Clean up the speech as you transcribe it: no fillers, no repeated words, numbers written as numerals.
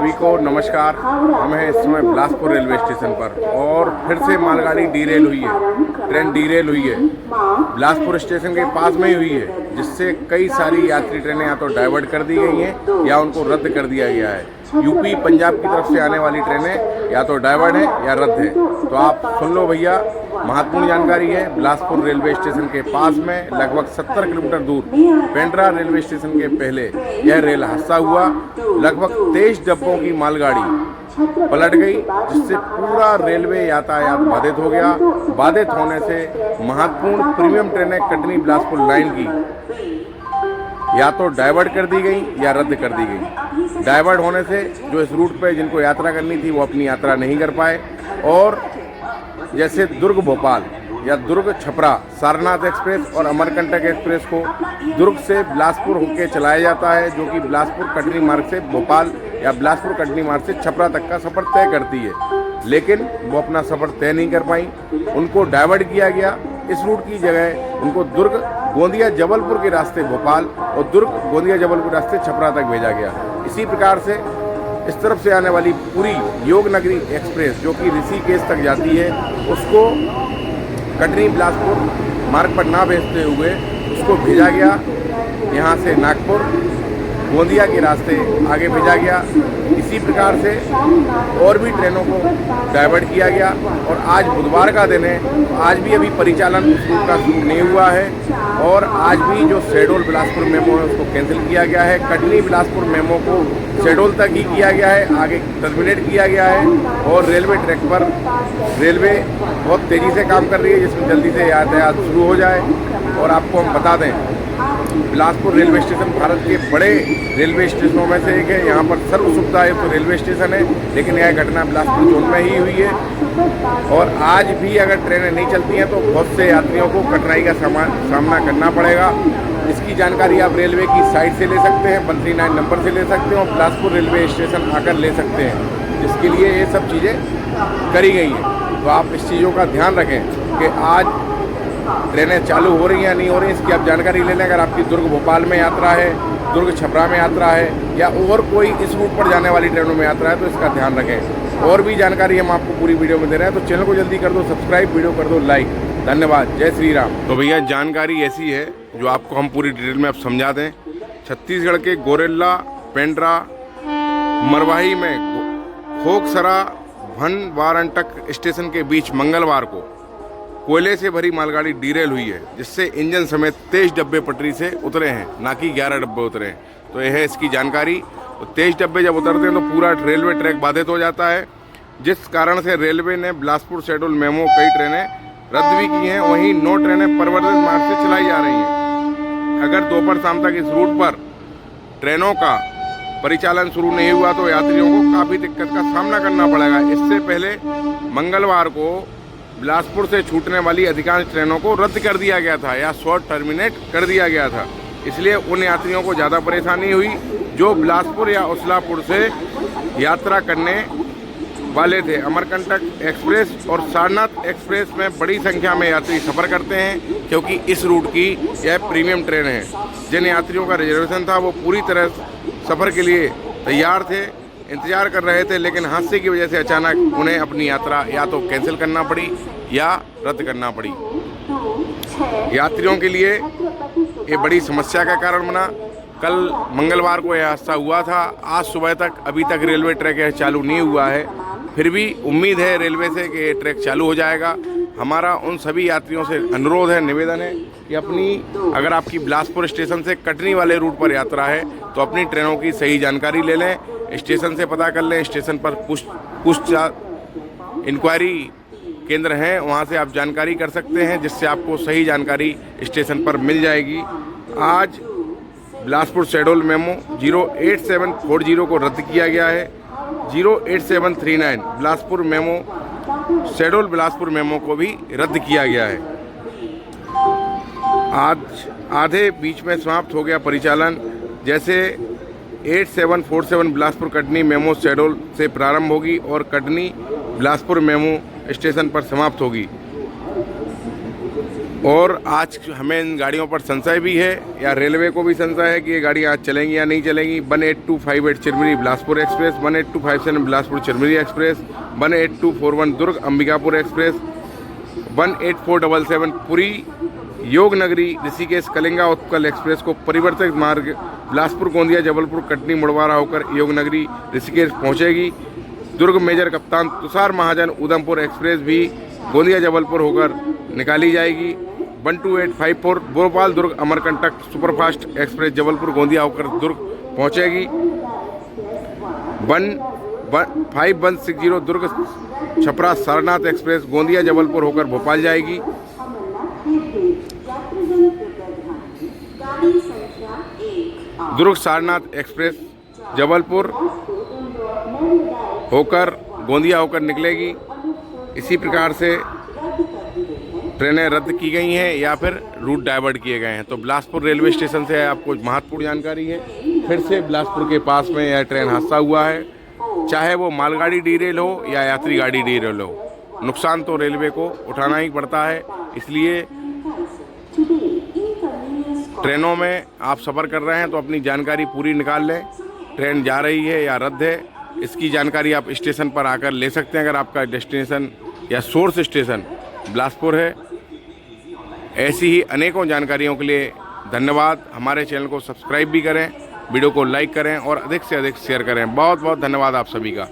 सभी को नमस्कार। हम हैं इस समय बिलासपुर रेलवे स्टेशन पर और फिर से मालगाड़ी डीरेल हुई है, ट्रेन डीरेल हुई है। बिलासपुर स्टेशन के पास में ही हुई है, जिससे कई सारी यात्री ट्रेनें या तो डाइवर्ट कर दी गई हैं या उनको रद्द कर दिया गया है। यूपी पंजाब की तरफ से आने वाली ट्रेनें या तो डाइवर्ट हैं या रद्द हैं। तो आप सुन लो भैया, महत्वपूर्ण जानकारी है। बिलासपुर रेलवे स्टेशन के पास में लगभग 70 किलोमीटर दूर पेंड्रा रेलवे स्टेशन के पहले यह रेल हादसा हुआ। लगभग 23 डब्बों की मालगाड़ी पलट गई, जिससे पूरा रेलवे यातायात बाधित हो गया। बाधित होने से महत्वपूर्ण प्रीमियम ट्रेनें कटनी बिलासपुर लाइन की या तो डाइवर्ट कर दी गई या रद्द कर दी गई। डाइवर्ट होने से जो इस रूट पे जिनको यात्रा करनी थी वो अपनी यात्रा नहीं कर पाए। और जैसे दुर्ग भोपाल या दुर्ग छपरा सारनाथ एक्सप्रेस और अमरकंटक एक्सप्रेस को दुर्ग से बिलासपुर होकर चलाया जाता है, जो कि बिलासपुर कटनी मार्ग से भोपाल या बिलासपुर कटनी मार्ग से छपरा तक का सफ़र तय करती है, लेकिन वो अपना सफ़र तय नहीं कर पाई। उनको डाइवर्ट किया गया। इस रूट की जगह उनको दुर्ग गोंदिया जबलपुर के रास्ते भोपाल और दुर्ग गोंदिया जबलपुर रास्ते छपरा तक भेजा गया। इसी प्रकार से इस तरफ से आने वाली पूरी योग नगरी एक्सप्रेस जो कि ऋषिकेश तक जाती है, उसको कटनी बिलासपुर मार्ग पर ना भेजते हुए उसको भेजा गया यहाँ से नागपुर गोंदिया के रास्ते आगे भेजा गया। इसी प्रकार से और भी ट्रेनों को डाइवर्ट किया गया। और आज बुधवार का दिन है, तो आज भी अभी परिचालन उस रूट का शुरू नहीं हुआ है। और आज भी जो शेडोल बिलासपुर मेमो है उसको कैंसिल किया गया है। कटनी बिलासपुर मेमो को शेडोल तक ही किया गया है, आगे टर्मिनेट किया गया है। और रेलवे ट्रैक पर रेलवे बहुत तेज़ी से काम कर रही है, जिसमें जल्दी से यातायात शुरू हो जाए। और आपको हम बता दें, बिलासपुर रेलवे स्टेशन भारत के बड़े रेलवे स्टेशनों में से एक है। यहाँ पर सर्व सुविधा एक तो रेलवे स्टेशन है, लेकिन यह घटना बिलासपुर जोन में ही हुई है। और आज भी अगर ट्रेनें नहीं चलती हैं तो बहुत से यात्रियों को कठिनाई का सामना करना पड़ेगा। इसकी जानकारी आप रेलवे की साइट से ले सकते हैं, 139 नंबर से ले सकते हैं और बिलासपुर रेलवे स्टेशन आकर ले सकते हैं, जिसके लिए ये सब चीज़ें करी गई हैं। तो आप इस चीज़ों का ध्यान रखें कि आज ट्रेनें चालू हो रही हैं या नहीं हो रही हैं, इसकी आप जानकारी ले लें। अगर आपकी दुर्ग भोपाल में यात्रा है, दुर्ग छपरा में यात्रा है या और कोई इस रूट पर जाने वाली ट्रेनों में यात्रा है तो इसका ध्यान रखें। और भी जानकारी हम आपको पूरी वीडियो में दे रहे हैं, तो चैनल को जल्दी कर दो सब्सक्राइब, वीडियो कर दो लाइक। धन्यवाद। जय श्री राम। तो भैया जानकारी ऐसी है जो आपको हम पूरी डिटेल में अब समझा दें। छत्तीसगढ़ के गोरेला पेंड्रा मरवाही में खोकसरा भनवारंटक स्टेशन के बीच मंगलवार को कोयले से भरी मालगाड़ी डीरेल हुई है, जिससे इंजन समेत 23 डब्बे पटरी से उतरे हैं, ना कि 11 डब्बे उतरे हैं। तो यह है इसकी जानकारी। तो 23 डब्बे जब उतरते हैं तो पूरा रेलवे ट्रैक बाधित हो जाता है, जिस कारण से रेलवे ने बिलासपुर शेड्यूल मेमो कई ट्रेनें रद्द भी की हैं। वहीं 9 ट्रेनें परिवर्तित मार्ग से चलाई जा रही हैं। अगर दोपहर शाम तक इस रूट पर ट्रेनों का परिचालन शुरू नहीं हुआ तो यात्रियों को काफ़ी दिक्कत का सामना करना पड़ेगा। इससे पहले मंगलवार को बिलासपुर से छूटने वाली अधिकांश ट्रेनों को रद्द कर दिया गया था या शॉर्ट टर्मिनेट कर दिया गया था। इसलिए उन यात्रियों को ज़्यादा परेशानी हुई जो बिलासपुर या उसलापुर से यात्रा करने वाले थे। अमरकंटक एक्सप्रेस और सारनाथ एक्सप्रेस में बड़ी संख्या में यात्री सफ़र करते हैं, क्योंकि इस रूट की यह प्रीमियम ट्रेन है। जिन यात्रियों का रिजर्वेशन था वो पूरी तरह सफ़र के लिए तैयार थे, इंतज़ार कर रहे थे, लेकिन हादसे की वजह से अचानक उन्हें अपनी यात्रा या तो कैंसिल करना पड़ी या रद्द करना पड़ी। यात्रियों के लिए ये बड़ी समस्या का कारण बना। कल मंगलवार को यह हादसा हुआ था। आज सुबह तक अभी तक रेलवे ट्रैक यह चालू नहीं हुआ है। फिर भी उम्मीद है रेलवे से कि ये ट्रैक चालू हो जाएगा। हमारा उन सभी यात्रियों से अनुरोध है, निवेदन है कि अगर आपकी बिलासपुर स्टेशन से कटनी वाले रूट पर यात्रा है तो अपनी ट्रेनों की सही जानकारी ले लें, स्टेशन से पता कर लें। स्टेशन पर कुछ इंक्वायरी केंद्र हैं, वहां से आप जानकारी कर सकते हैं, जिससे आपको सही जानकारी स्टेशन पर मिल जाएगी। आज बिलासपुर शेड्यूल मेमो 08740 को रद्द किया गया है। 08739 Bilaspur memo schedule Bilaspur memo को भी रद्द किया गया है। आज आधे बीच में समाप्त हो गया परिचालन। जैसे 8747 बिलासपुर कटनी मेमो शेड्यूल से प्रारंभ होगी और कटनी बिलासपुर मेमो स्टेशन पर समाप्त होगी। और आज हमें इन गाड़ियों पर संशय भी है या रेलवे को भी संशय है कि ये गाड़ियाँ आज चलेंगी या नहीं चलेंगी। 18258 Chirmiri Bilaspur express, 18257 Bilaspur Chirmiri express, 18241 Durg Ambikapur express, 18477 Puri योग नगरी ऋषिकेश कलिंगा उत्कल एक्सप्रेस को परिवर्तित मार्ग बिलासपुर गोंदिया जबलपुर कटनी मुड़वारा होकर योग नगरी ऋषिकेश पहुंचेगी। दुर्ग मेजर कप्तान तुषार महाजन उधमपुर एक्सप्रेस भी गोंदिया जबलपुर होकर निकाली जाएगी। 12854 भोपाल दुर्ग अमरकंटक सुपरफास्ट एक्सप्रेस जबलपुर गोंदिया होकर दुर्ग पहुंचेगी। 5160 दुर्ग छपरा सारनाथ एक्सप्रेस गोंदिया जबलपुर होकर भोपाल जाएगी। दुर्ग सारनाथ एक्सप्रेस जबलपुर होकर गोंदिया होकर निकलेगी। इसी प्रकार से ट्रेनें रद्द की गई हैं या फिर रूट डाइवर्ट किए गए हैं। तो बिलासपुर रेलवे स्टेशन से आपको महत्वपूर्ण जानकारी है। फिर से बिलासपुर के पास में यह ट्रेन हादसा हुआ है, चाहे वो मालगाड़ी डीरेल हो या यात्री गाड़ी डीरेल हो, नुकसान तो रेलवे को उठाना ही पड़ता है। इसलिए ट्रेनों में आप सफ़र कर रहे हैं तो अपनी जानकारी पूरी निकाल लें, ट्रेन जा रही है या रद्द है, इसकी जानकारी आप स्टेशन पर आकर ले सकते हैं अगर आपका डेस्टिनेशन या सोर्स स्टेशन बिलासपुर है। ऐसी ही अनेकों जानकारियों के लिए धन्यवाद। हमारे चैनल को सब्सक्राइब भी करें, वीडियो को लाइक करें और अधिक से अधिक शेयर करें। बहुत बहुत धन्यवाद आप सभी का।